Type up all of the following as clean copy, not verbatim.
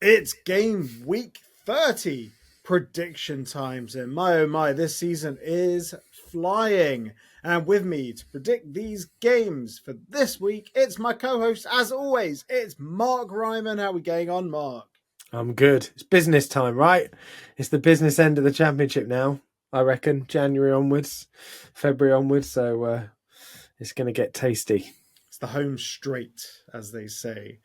It's game week 30 prediction times, and my oh my, this season is flying. And with me to predict these games for this week, it's my co-host, as always, it's Mark Ryman. How are we going on, Mark? I'm good. It's business time, right? It's the business end of the championship now, I reckon. January onwards, February onwards. So it's going to get tasty. It's the home straight, as they say.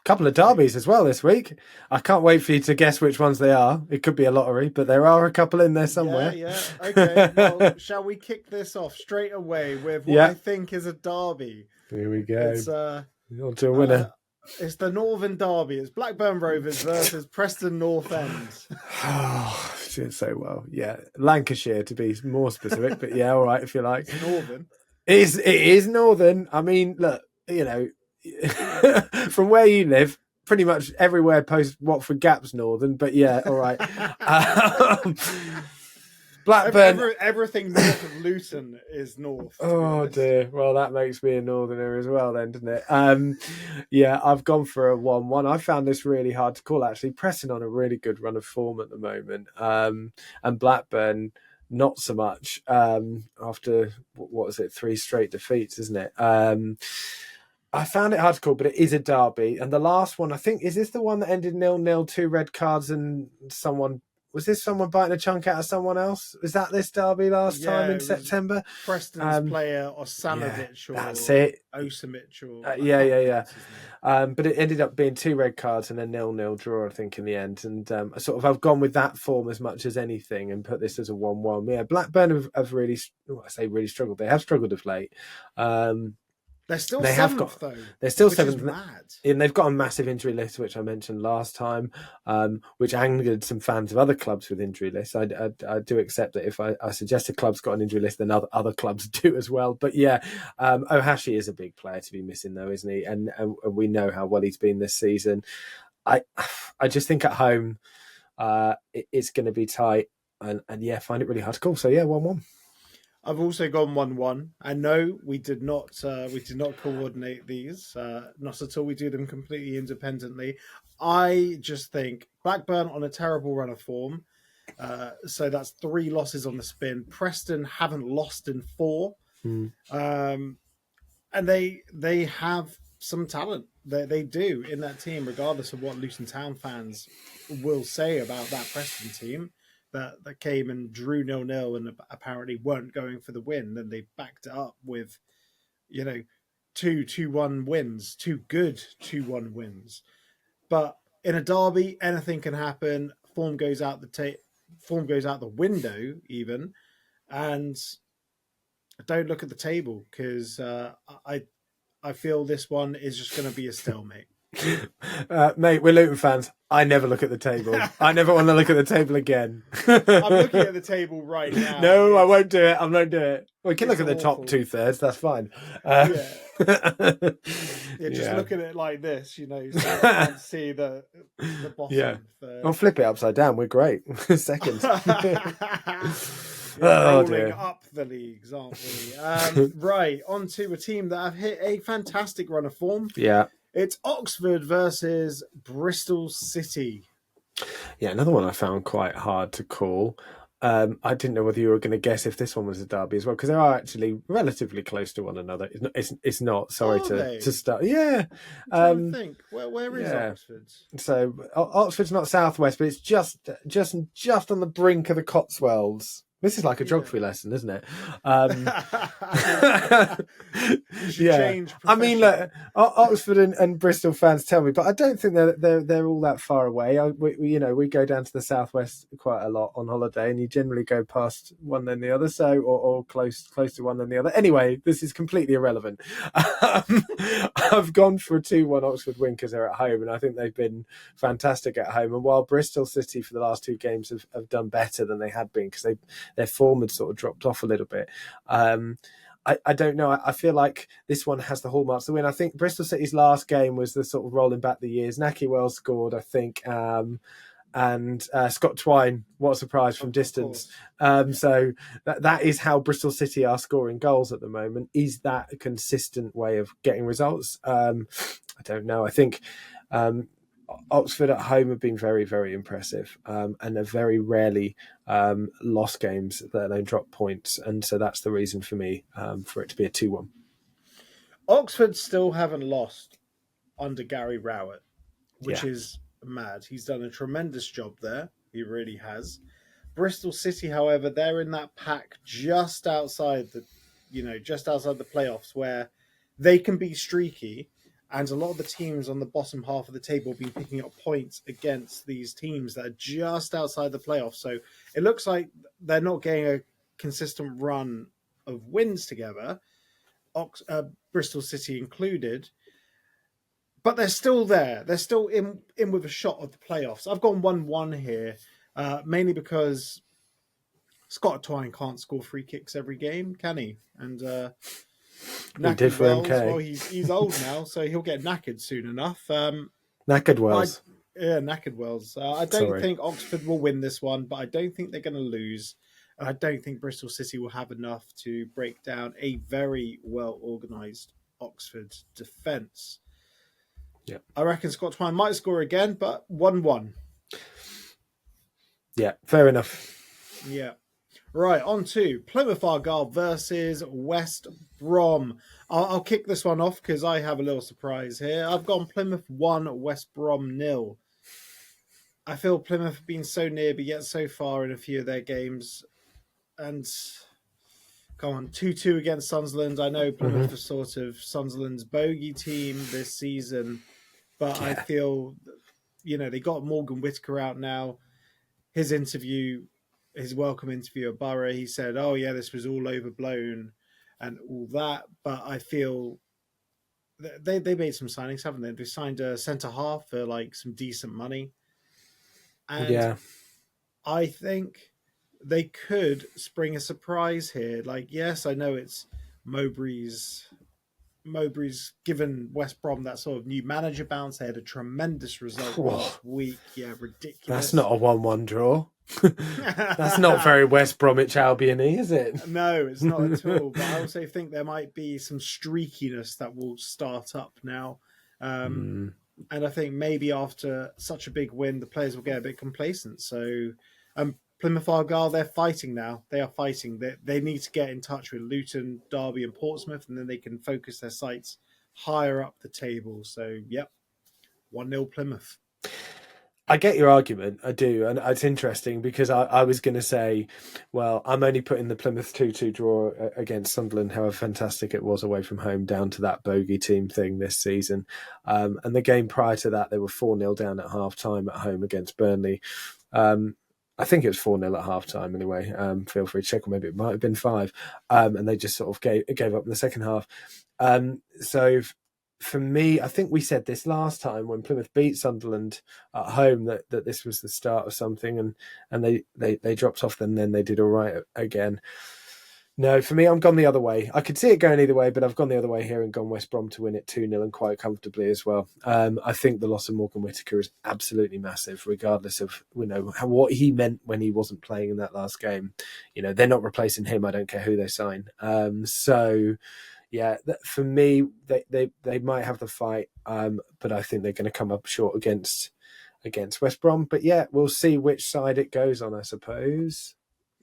Couple of derbies as well this week. I can't wait for you to guess which ones they are. It could be a lottery, but there are a couple in there somewhere. Yeah. Okay. Well, shall we kick this off straight away with what I think is a derby? Here we go. It's on to a winner. It's the Northern Derby. It's Blackburn Rovers versus Preston North End. Oh, doing so well. Yeah, Lancashire to be more specific, but yeah, all right if you like. It's Northern. It is Northern. I mean, look, from where you live, pretty much everywhere post Watford Gap's Northern, but yeah, all right. Blackburn. Everything north of Luton is north. Oh dear. Well, that makes me a northerner as well, then, doesn't it? Yeah, I've gone for a 1-1. I found this really hard to call, actually. Pressing on a really good run of form at the moment, and Blackburn not so much. After what is it, 3 straight defeats, isn't it? I found it hard to call, but it is a derby. And the last one, I think, is this the one that ended 0-0, 2 red cards, and someone. Was this someone biting a chunk out of someone else? Was that this derby last time in September? Preston's player Osanovic or that's it. Osamic or But it ended up being 2 red cards and a 0-0 draw, I think, in the end. And I've gone with that form as much as anything and put this as a 1-1. Yeah, Blackburn have really, I say really struggled. They have struggled of late. They're still seventh, though. They're still seventh, and they've got a massive injury list, which I mentioned last time, which angered some fans of other clubs with injury lists. I do accept that if I suggest a club's got an injury list, then other clubs do as well. But yeah, Ohashi is a big player to be missing, though, isn't he? And we know how well he's been this season. I just think at home it's going to be tight, and yeah, find it really hard to call. So yeah, 1-1. I've also gone 1-1. And no, we did not coordinate these. Not at all. We do them completely independently. I just think Blackburn on a terrible run of form. So that's 3 losses on the spin. Preston haven't lost in 4. And they have some talent. They do in that team, regardless of what Luton Town fans will say about that Preston team. That came and drew 0-0 and apparently weren't going for the win. Then they backed it up with, 2-1 wins, 2 good 2-1 wins. But in a derby, anything can happen. Form goes out the window even, and don't look at the table because I feel this one is just going to be a stalemate. Mate, we're Luton fans. I never look at the table. I never want to look at the table again. I'm looking at the table right now. No, I won't do it. I won't do it. We can look at the top 2/3. That's fine. Just look at it like this, so you can't see the bottom. Yeah. I'll flip it upside down. We're great. Second. Rolling up the leagues, aren't we? Right, on to a team that have hit a fantastic run of form. Yeah. It's Oxford versus Bristol City. Yeah, another one I found quite hard to call. I didn't know whether you were going to guess if this one was a derby as well, because they are actually relatively close to one another. It's not. Sorry to start. Yeah. I'm trying to think. Where is Oxford? So Oxford's not southwest, but it's just on the brink of the Cotswolds. This is like a geography lesson, isn't it? Change I mean, look, Oxford and Bristol fans tell me, but I don't think they're all that far away. We go down to the southwest quite a lot on holiday, and you generally go past one then the other, or close to one then the other. Anyway, this is completely irrelevant. I've gone for a 2-1 Oxford win because they're at home, and I think they've been fantastic at home. And while Bristol City for the last 2 games have done better than they had been because their form had sort of dropped off a little bit. I don't know. I feel like this one has the hallmarks to win. I think Bristol City's last game was the sort of rolling back the years. Nahki Wells scored, I think, and Scott Twine, what a surprise from distance. So that is how Bristol City are scoring goals at the moment. Is that a consistent way of getting results? I don't know. I think Oxford at home have been very, very impressive, and have very rarely lost games, let alone drop points. And so that's the reason for me for it to be a 2-1. Oxford still haven't lost under Gary Rowett, which Yeah. is mad. He's done a tremendous job there. He really has. Bristol City, however, they're in that pack just outside the playoffs where they can be streaky, and a lot of the teams on the bottom half of the table have been picking up points against these teams that are just outside the playoffs. So it looks like they're not getting a consistent run of wins together, Bristol City included. But they're still there. They're still in with a shot of the playoffs. I've gone 1-1 here, mainly because Scott Twine can't score free kicks every game, can he? And He did for Wells, MK. well, he's old now, so he'll get knackered soon enough. Knackered Wells. Knackered Wells. I don't think Oxford will win this one, but I don't think they're going to lose. And I don't think Bristol City will have enough to break down a very well-organised Oxford defence. Yeah, I reckon Scott Twine might score again, but 1-1. Yeah, fair enough. Yeah. Right, on to Plymouth Argyle versus West Brom. I'll kick this one off because I have a little surprise here. I've gone Plymouth 1, West Brom 0. I feel Plymouth have been so near, but yet so far in a few of their games. And come on, 2-2 against Sunderland. I know Plymouth are sort of Sunderland's bogey team this season, but I feel, they got Morgan Whittaker out now. His welcome interview at Borough, he said, oh yeah, this was all overblown and all that. But I feel they made some signings, haven't they? They signed a centre-half for like some decent money. And I think they could spring a surprise here. Like, yes, I know it's Mowbray's given West Brom that sort of new manager bounce. They had a tremendous result last week. Yeah, ridiculous. That's not a 1-1 draw. That's not very West Bromwich Albion-y, is it? No, it's not at all. But I also think there might be some streakiness that will start up now. And I think maybe after such a big win, the players will get a bit complacent. So Plymouth Argyle, they're fighting now. They are fighting. They need to get in touch with Luton, Derby and Portsmouth, and then they can focus their sights higher up the table. So, yep, 1-0 Plymouth. I get your argument, I do, and it's interesting because I was going to say, well, I'm only putting the Plymouth 2-2 draw against Sunderland, however fantastic it was away from home, down to that bogey team thing this season. And the game prior to that, they were 4-0 down at half-time at home against Burnley. I think it was 4-0 at half-time anyway. Feel free to check, or maybe it might have been 5. And they just sort of gave up in the second half. So for me, I think we said this last time when Plymouth beat Sunderland at home that this was the start of something, and they dropped off, and then they did all right again. No, for me, I'm gone the other way. I could see it going either way, but I've gone the other way here and gone West Brom to win it 2-0 and quite comfortably as well. I think the loss of Morgan Whittaker is absolutely massive, regardless of what he meant when he wasn't playing in that last game. They're not replacing him. I don't care who they sign. So yeah, for me, they might have the fight, but I think they're going to come up short against West Brom. But yeah, we'll see which side it goes on, I suppose.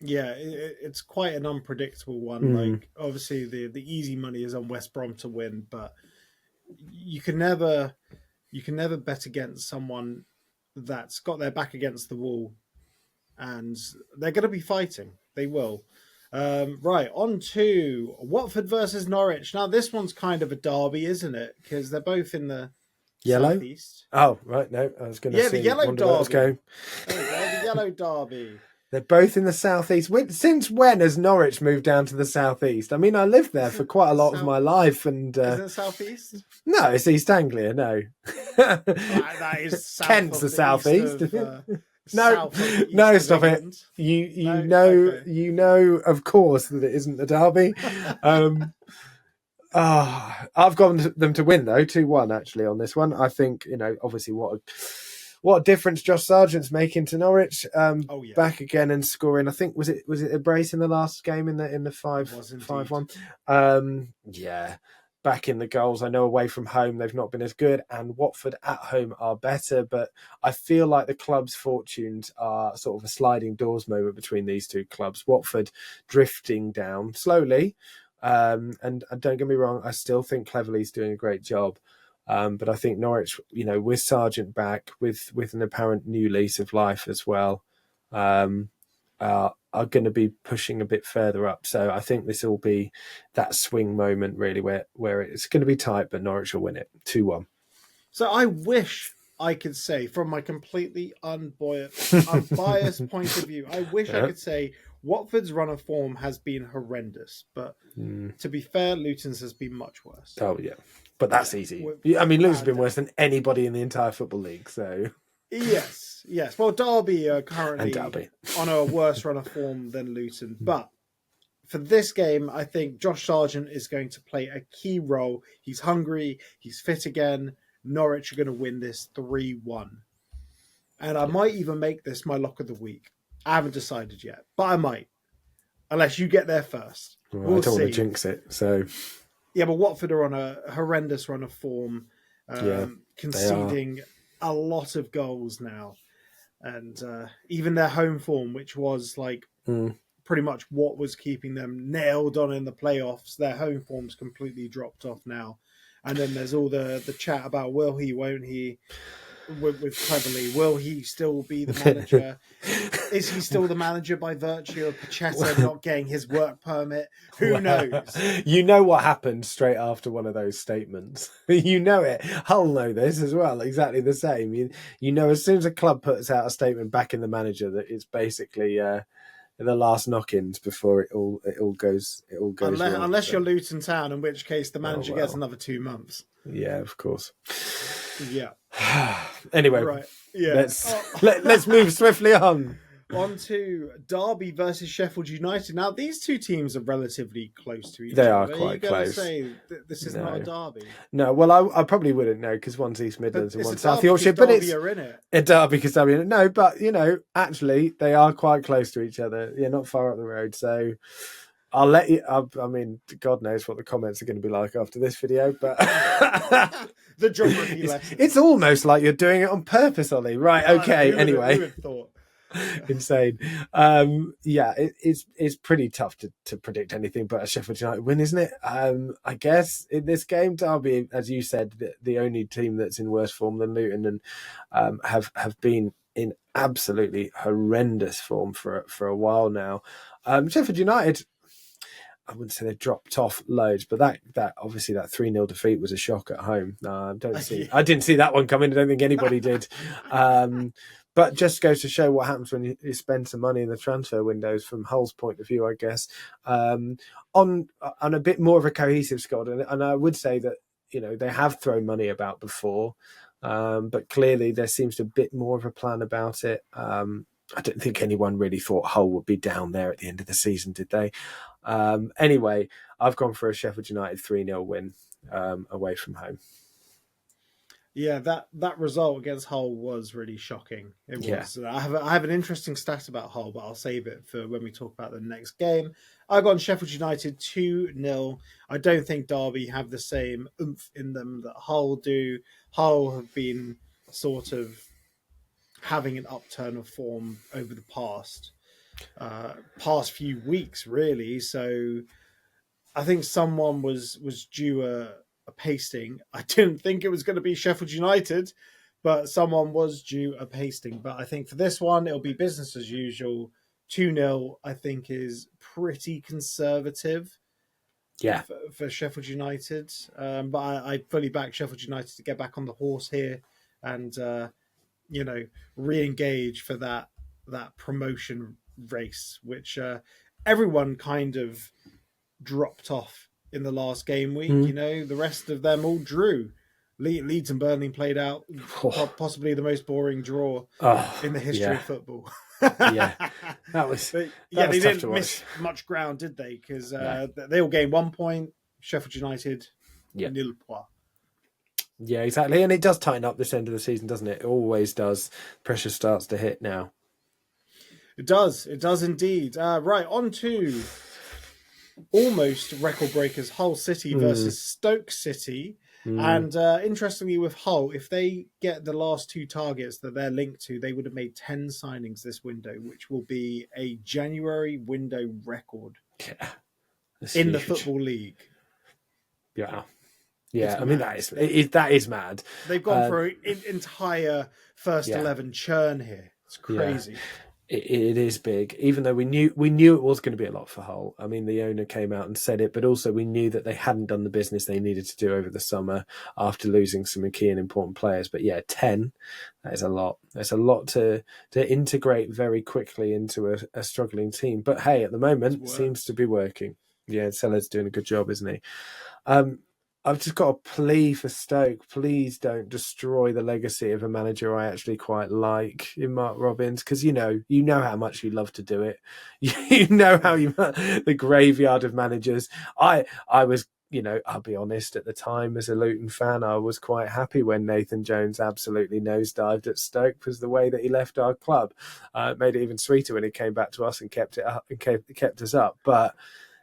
Yeah, it's quite an unpredictable one. Like, obviously, the easy money is on West Brom to win, but you can never bet against someone that's got their back against the wall, and they're going to be fighting. They will. Right, on to Watford versus Norwich. Now, this one's kind of a derby, isn't it? Because they're both in the yellow. Southeast. Oh, right. No, I was going to say the yellow derby. There we go, the yellow derby. They're both in the southeast. Since when has Norwich moved down to the southeast? I mean, I lived there for quite a lot of my life, and is it southeast? No, it's East Anglia. No, that is south Kent's the southeast. No, stop England. it. You know, of course, that it isn't the derby. I've gone them to win though, 2-1 actually on this one. I think obviously what a difference Josh Sargent's making to Norwich. Back again and scoring. I think was it a brace in the last game in the 5-1. Yeah, back in the goals. I know away from home they've not been as good, and Watford at home are better, but I feel like the club's fortunes are sort of a sliding doors moment between these two clubs. Watford drifting down slowly, and don't get me wrong, I still think Cleverley's doing a great job. But I think Norwich, with Sargent back, with an apparent new lease of life as well, are going to be pushing a bit further up. So I think this will be that swing moment, really, where it's going to be tight, but Norwich will win it 2-1. So I wish I could say, from my completely unbiased point of view, I wish I could say Watford's run of form has been horrendous. But to be fair, Luton's has been much worse. Oh, yeah. But that's easy. I mean, Luton's been worse than anybody in the entire Football League, so... Yes. Well, Derby are currently on a worse run of form than Luton. But for this game, I think Josh Sargent is going to play a key role. He's hungry. He's fit again. Norwich are going to win this 3-1. And I might even make this my lock of the week. I haven't decided yet, but I might. Unless you get there first. Well, I don't want to jinx it, so... Yeah, but Watford are on a horrendous run of form, conceding a lot of goals now. And even their home form, which was pretty much what was keeping them nailed on in the playoffs, their home form's completely dropped off now. And then there's all the chat about will he, won't he, with Cleverley. Will he still be the manager? Is he still the manager by virtue of Pacheta not getting his work permit? Who knows? You know what happened straight after one of those statements. You know it. Hull know this as well. Exactly the same. You know, as soon as a club puts out a statement backing the manager, that it's basically the last knock-ins before it all goes. Unless you're Luton Town, in which case the manager gets another 2 months. Yeah, of course. Yeah. Anyway, right. Yeah. Let's move swiftly on. On to Derby versus Sheffield United. Now, these two teams are relatively close to each other. They are quite close. Say this is not a derby. No, well, I probably wouldn't know because one's East Midlands and one's South Yorkshire. But it's a derby because Derby in it. No, but actually, they are quite close to each other. Yeah, not far up the road. So I'll let you. I mean, God knows what the comments are going to be like after this video, but the geography lesson. It's almost like you're doing it on purpose, Ollie. Right? Okay. Anyway. Who would have thought? Insane. It's pretty tough to predict anything but a Sheffield United win, isn't it? I guess in this game, Derby, as you said, the only team that's in worse form than Luton, and have been in absolutely horrendous form for a while now. Sheffield United, I wouldn't say they've dropped off loads, but that obviously that 3-0 defeat was a shock at home. I didn't see that one coming. I don't think anybody did. But just goes to show what happens when you spend some money in the transfer windows from Hull's point of view, I guess. On a bit more of a cohesive squad, and I would say that they have thrown money about before, but clearly there seems to be a bit more of a plan about it. I don't think anyone really thought Hull would be down there at the end of the season, did they? Anyway, I've gone for a Sheffield United 3-0 win away from home. Yeah, that result against Hull was really shocking. It was. Yeah. I have an interesting stat about Hull, but I'll save it for when we talk about the next game. I got on Sheffield United 2-0. I don't think Derby have the same oomph in them that Hull do. Hull have been sort of having an upturn of form over the past few weeks, really. So I think someone was due a pasting. I didn't think it was going to be Sheffield United, but someone was due a pasting. But I think for this one, it'll be business as usual. 2-0, I think, is pretty conservative. Yeah, for Sheffield United. But I fully back Sheffield United to get back on the horse here and re-engage for that promotion race, which everyone kind of dropped off in the last game week. The rest of them all drew. Leeds and Burnley played out possibly the most boring draw in the history of football. That was they didn't miss much ground, did they? Because they all gained 1 point. Sheffield United, nil point. Yeah, exactly. And it does tighten up this end of the season, doesn't it? It always does. Pressure starts to hit now. It does indeed. Right, on to almost record breakers, Hull City versus Stoke City. And interestingly, with Hull, if they get the last 2 targets that they're linked to, they would have made 10 signings this window, which will be a January window record in huge. the Football League. Yeah. I mean, that is mad. They've gone for an entire first 11 churn here. It's crazy. Yeah. It is big, even though we knew it was going to be a lot for Hull. I mean, the owner came out and said it, but also we knew that they hadn't done the business they needed to do over the summer after losing some key and important players. But yeah, 10, that is a lot. There's a lot to integrate very quickly into a struggling team. But hey, at the moment, it seems to be working. Yeah, Seller's doing a good job, isn't he? I've just got a plea for Stoke. Please don't destroy the legacy of a manager I actually quite like in Mark Robins, because you know how much you love to do it. You know how the graveyard of managers. I was, I'll be honest, at the time as a Luton fan, I was quite happy when Nathan Jones absolutely nosedived at Stoke, because the way that he left our club made it even sweeter when he came back to us and kept it up and kept us up. But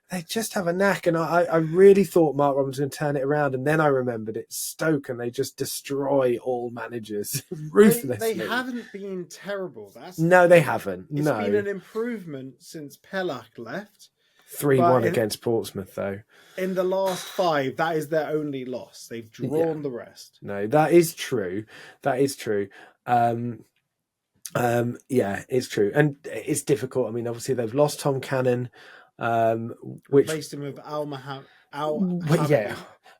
they just have a knack, and I really thought Mark Robins was going to turn it around, and then I remembered it's Stoke, and they just destroy all managers ruthlessly. They haven't been terrible. They haven't. It's been an improvement since Pelak left. 3-1 against Portsmouth, though. In the last 5, that is their only loss. They've drawn the rest. No, that is true. It's true. It's true, and it's difficult. I mean, obviously they've lost Tom Cannon. Which replaced him with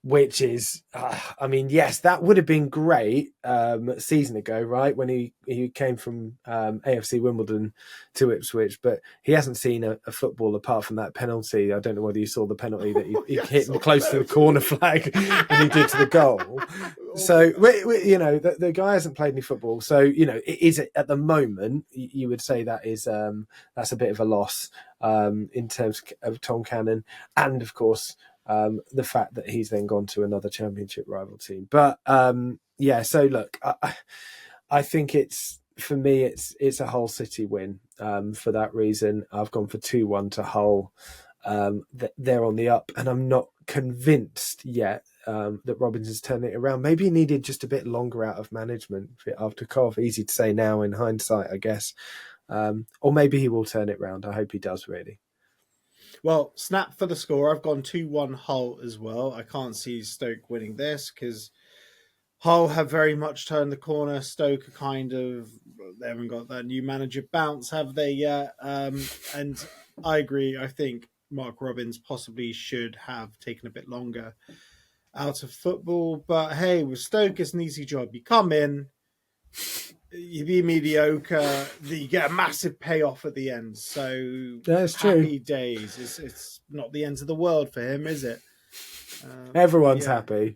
which is, yes, that would have been great a season ago, right, when he came from AFC Wimbledon to Ipswich, but he hasn't seen a football apart from that penalty. I don't know whether you saw the penalty that he hit him close to the corner flag and he did to the goal. So the guy hasn't played any football, so it is at the moment you would say that is that's a bit of a loss in terms of Tom Cannon, and of course the fact that he's then gone to another Championship rival team. But so look, I think for me it's a Hull City win. For that reason, I've gone for 2-1 to Hull. They're on the up, and I'm not convinced yet that Robins has turned it around. Maybe he needed just a bit longer out of management after Cov. Easy to say now in hindsight, I guess. Or maybe he will turn it round. I hope he does, really. Well, snap for the score. I've gone 2-1 Hull as well. I can't see Stoke winning this because Hull have very much turned the corner. Stoke are they haven't got that new manager bounce, have they yet? And I agree. I think Mark Robins possibly should have taken a bit longer out of football. But hey, with Stoke, it's an easy job. You come in, you be mediocre, you get a massive payoff at the end. So that's happy true. days. It's not the end of the world for him, is it? Everyone's happy.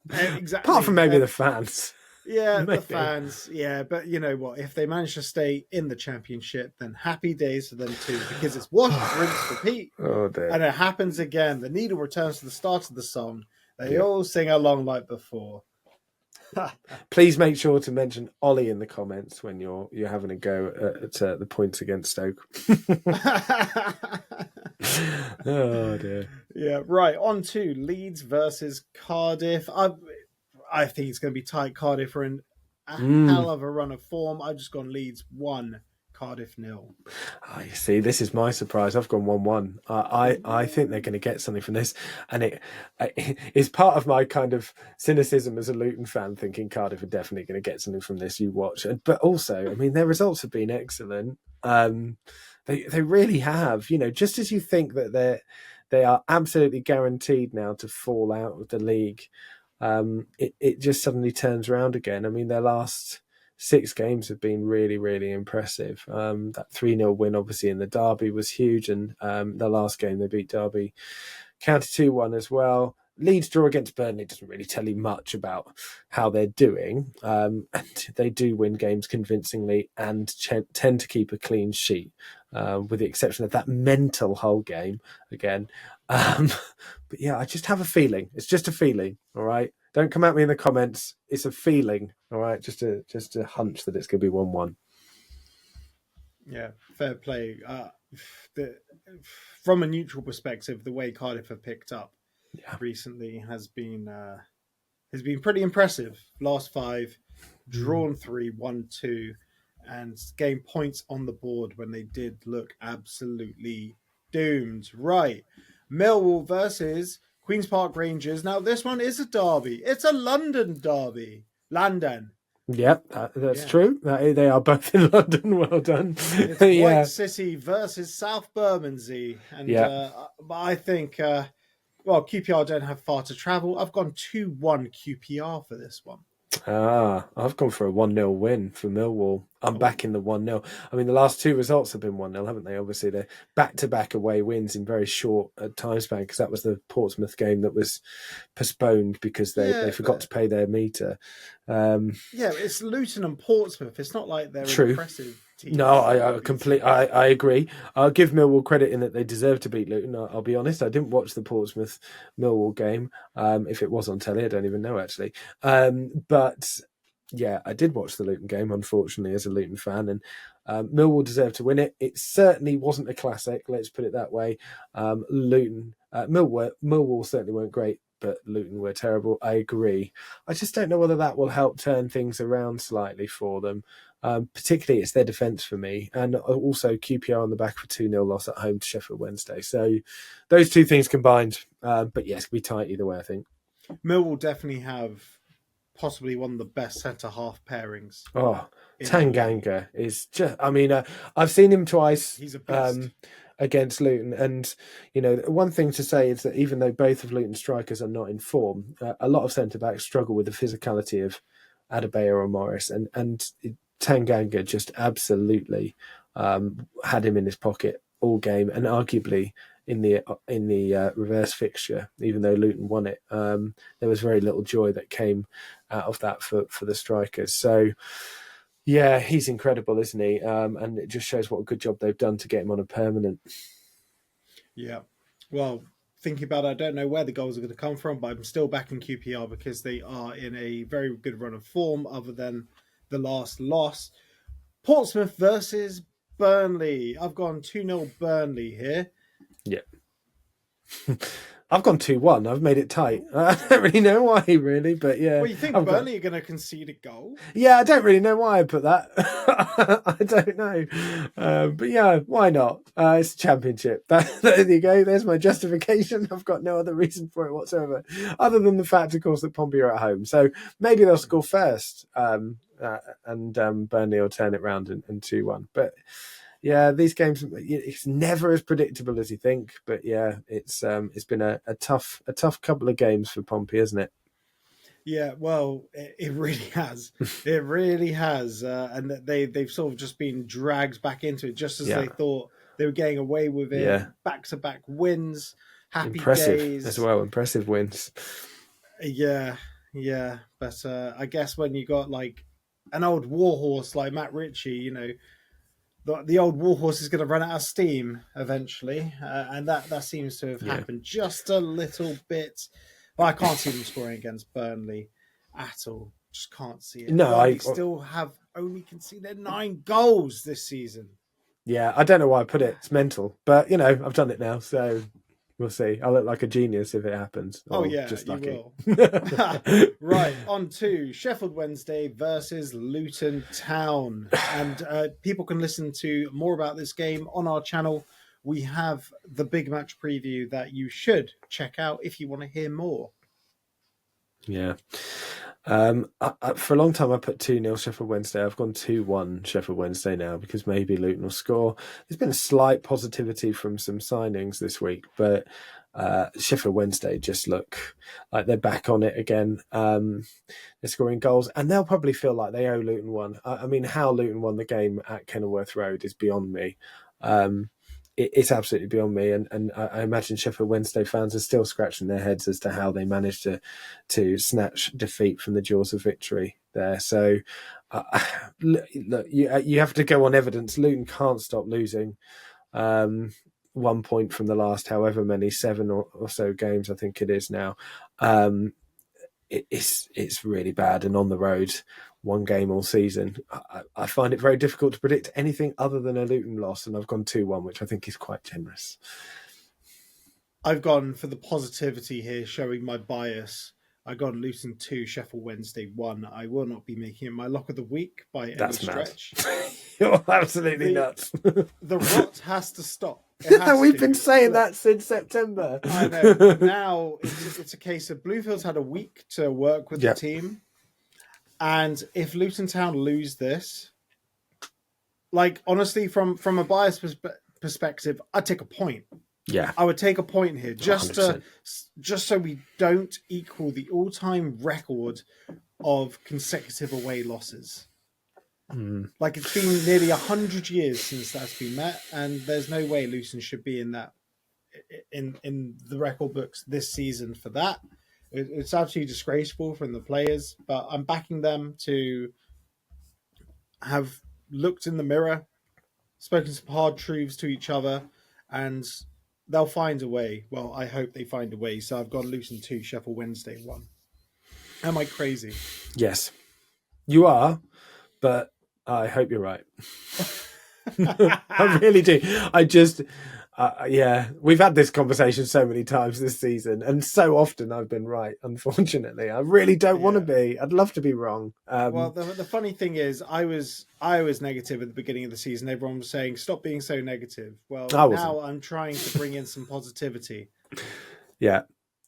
Exactly. Apart from maybe the fans. Yeah, maybe. The fans. Yeah, but you know what? If they manage to stay in the Championship, then happy days for them too, because it's wash, rinse, repeat. Oh, dear. And it happens again. The needle returns to the start of the song. They all sing along like before. Please make sure to mention Ollie in the comments when you're having a go at the points against Stoke. Oh dear. Yeah, right. On to Leeds versus Cardiff. I think it's going to be tight. Cardiff are in a hell of a run of form. I've just gone Leeds 1, Cardiff 0. Oh, you see, this is my surprise. I've gone 1-1. I think they're going to get something from this, and it's part of my kind of cynicism as a Luton fan, thinking Cardiff are definitely going to get something from this. You watch, but also, I mean, their results have been excellent. They really have. Just as you think that they are absolutely guaranteed now to fall out of the league, it just suddenly turns around again. I mean, their last 6 games have been really, really impressive. That 3-0 win, obviously, in the derby was huge. And the last game they beat Derby County 2-1 as well. Leeds draw against Burnley doesn't really tell you much about how they're doing. And they do win games convincingly and tend to keep a clean sheet, with the exception of that mental Hull game again. But yeah, I just have a feeling. It's just a feeling, all right? Don't come at me in the comments. It's a feeling, all right? Just a hunch that it's going to be 1-1. Yeah, fair play. The, from a neutral perspective, the way Cardiff have picked up Yeah. recently has been pretty impressive. Last five, drawn three, won two, and gained points on the board when they did look absolutely doomed. Right, Millwall versus Queens Park Rangers. Now this one is a derby. It's a London derby. London. Yep, that's Yeah. true. They are both in London. Well done. It's Yeah. White City versus South Bermondsey, and Yeah. but I think well, QPR don't have far to travel. I've gone 2-1 QPR for this one. I've gone for a 1-0 win for Millwall. I'm back in the 1-0. I mean, the last two results have been 1-0, haven't they? Obviously, they're back-to-back away wins in very short time span, because that was the Portsmouth game that was postponed because they forgot to pay their meter. Yeah, it's Luton and Portsmouth. It's not like they're True. impressive teams. No, I agree. I'll give Millwall credit in that they deserve to beat Luton. I'll be honest, I didn't watch the Portsmouth Millwall game. If it was on telly, I don't even know actually. But yeah, I did watch the Luton game, unfortunately, as a Luton fan, and Millwall deserved to win it. It certainly wasn't a classic, let's put it that way. Millwall certainly weren't great, but Luton were terrible. I agree. I just don't know whether that will help turn things around slightly for them. Particularly, it's their defence for me, and also QPR on the back of a 2-0 loss at home to Sheffield Wednesday. So those two things combined, but yes, it'll be tight either way, I think. Millwall definitely have possibly one of the best centre-half pairings. Oh, Tanganga is just, I mean, I've seen him twice. He's a beast. Against Luton, and one thing to say is that even though both of Luton's strikers are not in form, a lot of centre-backs struggle with the physicality of Adebayor or Morris, and Tanganga just absolutely had him in his pocket all game, and arguably in the reverse fixture, even though Luton won it, there was very little joy that came out of that for the strikers. So yeah, he's incredible, isn't he? And it just shows what a good job they've done to get him on a permanent. Yeah, well, thinking about it, I don't know where the goals are going to come from, but I'm still backing QPR because they are in a very good run of form other than the last loss. Portsmouth versus Burnley. I've gone 2-0 Burnley here. Yeah. I've gone 2-1. I've made it tight. I don't really know why, really, but yeah. Well, you think Burnley are going to concede a goal? Yeah, I don't really know why I put that. I don't know. But yeah, why not? It's a championship. There you go. There's my justification. I've got no other reason for it whatsoever, other than the fact, of course, that Pompey are at home. So maybe they'll score first, and Burnley will turn it round and 2-1. But yeah, these games, it's never as predictable as you think. But yeah, it's been a tough couple of games for Pompey, hasn't it? Yeah, well, it really has. It really has. And they've sort of just been dragged back into it just as they thought they were getting away with it. Yeah. Back-to-back wins, happy impressive days. As well, impressive wins. Yeah. But I guess when you got like an old warhorse like Matt Ritchie, the old warhorse is going to run out of steam eventually. And that seems to have happened just a little bit. Well, I can't see them scoring against Burnley at all. Just can't see it. No, I still have only conceded 9 goals this season. Yeah, I don't know why I put it. It's mental. But, I've done it now, so we'll see. I'll look like a genius if it happens. Oh, yeah, just you lucky. will. Right, on to Sheffield Wednesday versus Luton Town. And people can listen to more about this game on our channel. We have the big match preview that you should check out if you want to hear more. Yeah. For a long time, I put 2-0 Sheffield Wednesday. I've gone 2-1 Sheffield Wednesday now because maybe Luton will score. There's been a slight positivity from some signings this week, but Sheffield Wednesday just look like they're back on it again. They're scoring goals, and they'll probably feel like they owe Luton one. I mean, how Luton won the game at Kenilworth Road is beyond me. It's absolutely beyond me, and I imagine Sheffield Wednesday fans are still scratching their heads as to how they managed to snatch defeat from the jaws of victory there. So, look, you have to go on evidence. Luton can't stop losing. 1 point from the last, however many, 7 or so games, I think it is now. It's really bad, and on the road, one game all season. I find it very difficult to predict anything other than a Luton loss, and I've gone 2-1, which I think is quite generous. I've gone for the positivity here, showing my bias. I got Luton 2, Sheffield Wednesday 1. I will not be making it my lock of the week by any stretch. You're absolutely nuts. The rot has to stop. We've been saying that since September. I know. Now it's a case of Bluefield's had a week to work with the team. And if Luton Town lose this, like, honestly, from a bias perspective, I'd take a point. Yeah, I would take a point here just so we don't equal the all-time record of consecutive away losses. Like, it's been nearly 100 years since that's been met, and there's no way Luton should be in that in the record books this season for that. It's absolutely disgraceful from the players, but I'm backing them to have looked in the mirror, spoken some hard truths to each other, and they'll find a way. Well, I hope they find a way. So I've gone Luton 2, Sheffield Wednesday 1. Am I crazy? Yes, you are, but I hope you're right. I really do. I just, we've had this conversation so many times this season, and so often I've been right, unfortunately. I really don't want to be. I'd love to be wrong. Well, the funny thing is, I was negative at the beginning of the season. Everyone was saying, stop being so negative. Well, now I'm trying to bring in some positivity. Yeah,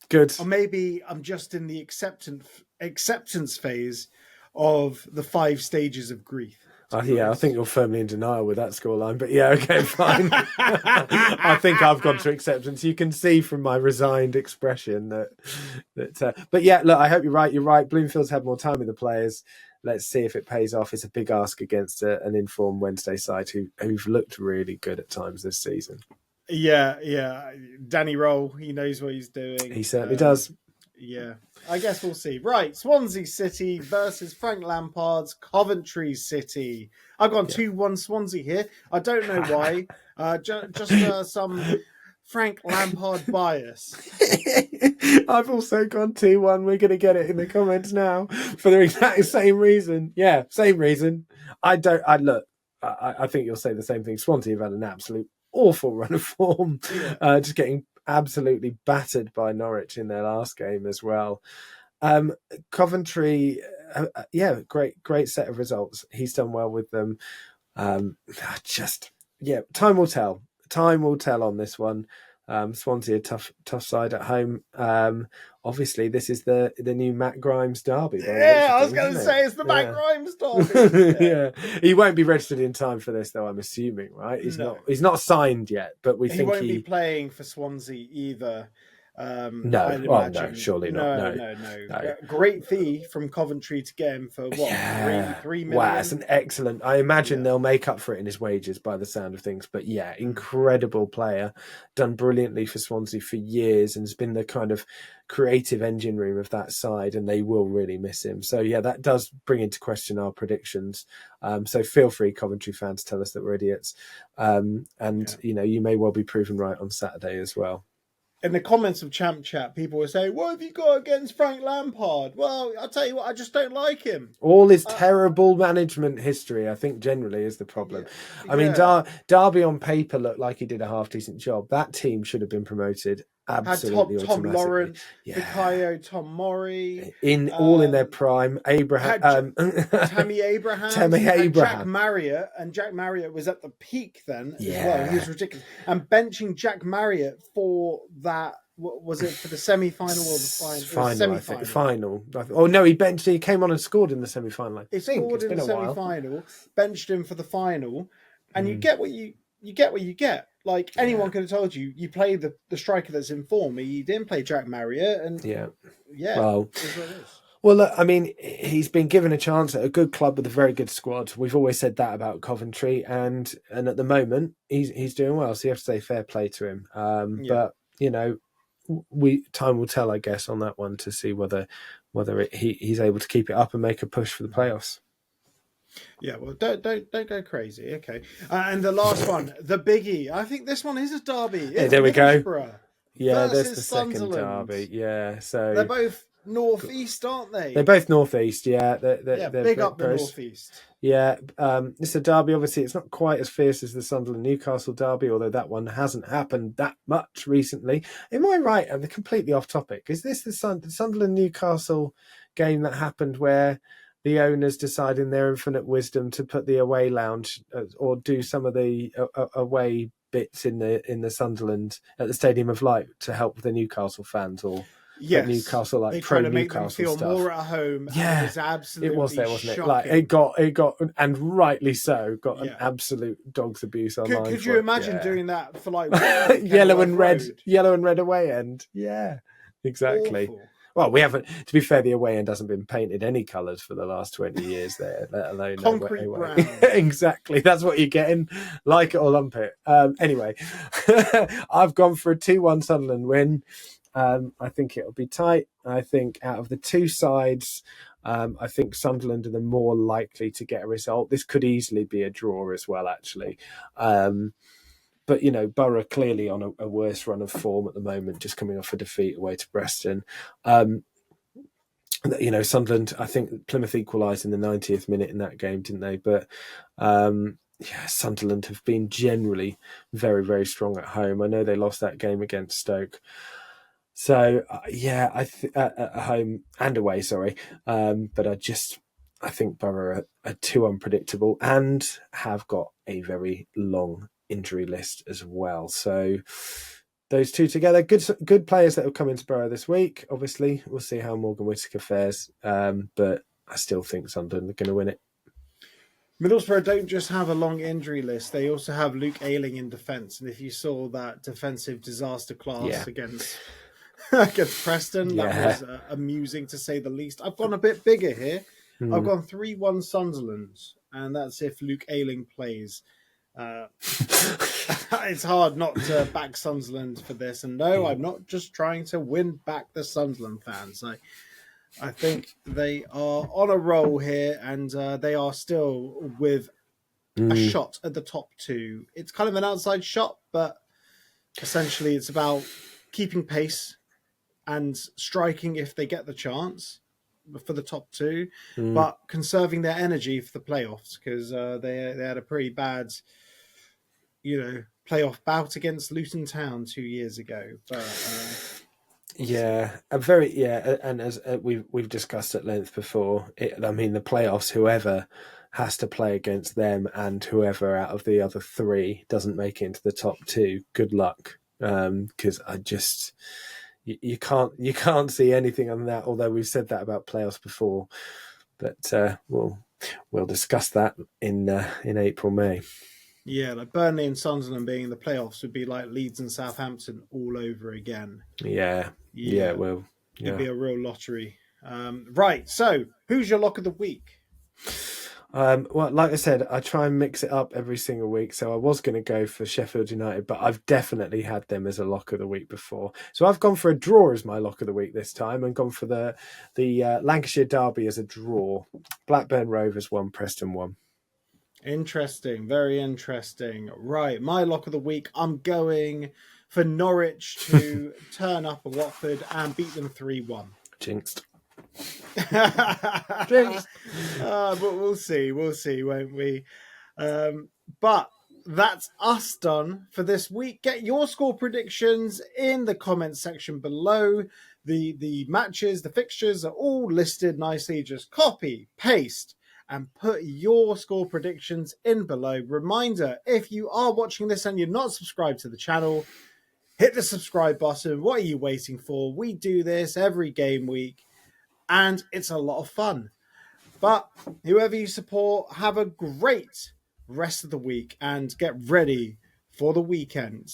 good. Or maybe I'm just in the acceptance phase of the 5 stages of grief. I think you're firmly in denial with that scoreline, but yeah, okay, fine. I think I've gone to acceptance. You can see from my resigned expression that. But yeah, look, I hope you're right. You're right. Bloomfield's had more time with the players. Let's see if it pays off. It's a big ask against an informed Wednesday side who've looked really good at times this season. Yeah. Danny Roll, he knows what he's doing. He certainly does. Yeah, I guess we'll see. Right, Swansea City versus Frank Lampard's Coventry City. I've gone 2-1 Swansea here. I don't know why. Just some Frank Lampard bias. I've also gone 2-1. We're going to get it in the comments now for the exact same reason. Yeah, same reason. I think you'll say the same thing. Swansea have had an absolute awful run of form, just getting absolutely battered by Norwich in their last game as well. Coventry, great set of results. He's done well with them. Time will tell. Time will tell on this one. Swansea, a tough side at home. Obviously, this is the new Matt Grimes derby. I was going to say it's the Matt Grimes derby. Yeah, he won't be registered in time for this, though. I'm assuming, right? He's not signed yet, but he won't be playing for Swansea either. No, surely not. No. Great fee from Coventry to get him for what? 3 million. Wow, it's an excellent. I imagine they'll make up for it in his wages by the sound of things. But yeah, incredible player, done brilliantly for Swansea for years, and has been the kind of creative engine room of that side, and they will really miss him. So yeah, that does bring into question our predictions. So feel free, Coventry fans, tell us that we're idiots, you may well be proven right on Saturday as well. In the comments of Champ Chat, people were saying, what have you got against Frank Lampard? Well, I'll tell you what, I just don't like him. All his terrible management history, I think, generally is the problem. Yeah. I mean, Derby on paper looked like he did a half-decent job. That team should have been promoted absolutely Tom Lawrence, Bukayo Tomori. All in their prime. Tammy Abraham. Jack Marriott. And Jack Marriott was at the peak then as well. He was ridiculous. And benching Jack Marriott for that, was it for the semi-final or the final? Final. Oh no, he came on and scored in the semi-final. He scored in the semi-final, benched him for the final, and you get what you get. Like, anyone could have told you, you play the striker that's in form. He didn't play Jack Marriott, and Well, look, I mean, he's been given a chance at a good club with a very good squad. We've always said that about Coventry, and at the moment he's doing well. So you have to say fair play to him. But time will tell, I guess, on that one to see whether he's able to keep it up and make a push for the playoffs. Yeah, well, don't go crazy, okay. And the last one, the biggie. I think this one is a derby. Hey, there we go. Middlesbrough there's the second derby. Yeah, so they're both northeast, aren't they? They're both northeast, yeah. Yeah, they're big up the very- northeast. Yeah, it's a derby. Obviously, it's not quite as fierce as the Sunderland-Newcastle derby, although that one hasn't happened that much recently. Am I right? I'm completely off topic. Is this the Sunderland-Newcastle game that happened where the owners decide in their infinite wisdom to put the away lounge or do some of the away bits in the Sunderland at the Stadium of Light to help the Newcastle fans, or Yes, Newcastle, like they try to make them pro-Newcastle feel stuff? more at home. Yeah, and it's absolutely it was there, wasn't it? shocking. Like it got, and rightly so, got an Yeah. absolute dog's abuse online. Could you imagine doing that for like yellow and red, Road? yellow and red away end? Yeah, exactly. Awful. Well, we haven't. To be fair, the away end hasn't been painted any colours for the last 20 years there, let alone Concrete away. brown. Exactly, that's what you're getting. Like it or lump it. Anyway, I've gone for a 2-1 Sunderland win. I think it'll be tight. I think out of the two sides, I think Sunderland are the more likely to get a result. This could easily be a draw as well, actually. But, you know, Borough clearly on a worse run of form at the moment, just coming off a defeat away to Preston. You know, Sunderland, I think Plymouth equalised in the 90th minute in that game, didn't they? But yeah, Sunderland have been generally very, very strong at home. I know they lost that game against Stoke. So, yeah, at home and away, sorry. But I think Borough are too unpredictable and have got a very long injury list as well. So those two together, good players that have come into Borough this week. Obviously, we'll see how Morgan Whittaker fares. But I still think Sunderland are going to win it. Middlesbrough don't just have a long injury list, they also have Luke Ayling in defence. And if you saw that defensive disaster class against Preston, that was amusing to say the least. I've gone a bit bigger here. I've gone 3-1 Sunderland, and that's if Luke Ayling plays. It's hard not to back Sunderland for this. And no, I'm not just trying to win back the Sunderland fans. I think they are on a roll here, and they are still with a shot at the top two. It's kind of an outside shot, but essentially it's about keeping pace and striking if they get the chance for the top two, but conserving their energy for the playoffs, because they had a pretty bad, playoff bout against Luton Town 2 years ago. But and as we've discussed at length before, the playoffs, whoever has to play against them and whoever out of the other three doesn't make it into the top two, good luck, because you can't see anything on that. Although we've said that about playoffs before, but we'll discuss that in April, May. Yeah, like Burnley and Sunderland being in the playoffs would be like Leeds and Southampton all over again. Yeah, well, it'd be a real lottery. Right, so who's your lock of the week? Well, like I said, I try and mix it up every single week. So I was going to go for Sheffield United, but I've definitely had them as a lock of the week before. So I've gone for a draw as my lock of the week this time, and gone for the Lancashire derby as a draw. Blackburn Rovers 1, Preston 1. Interesting, very interesting. Right, my lock of the week, I'm going for Norwich to turn up at Watford and beat them 3-1. Jinxed. Jinxed. But we'll see, won't we? But that's us done for this week. Get your score predictions in the comments section below. The matches, the fixtures are all listed nicely. Just copy, paste, and put your score predictions in below. Reminder, if you are watching this and you're not subscribed to the channel, hit the subscribe button. What are you waiting for? We do this every game week, and it's a lot of fun. But whoever you support, have a great rest of the week and get ready for the weekend.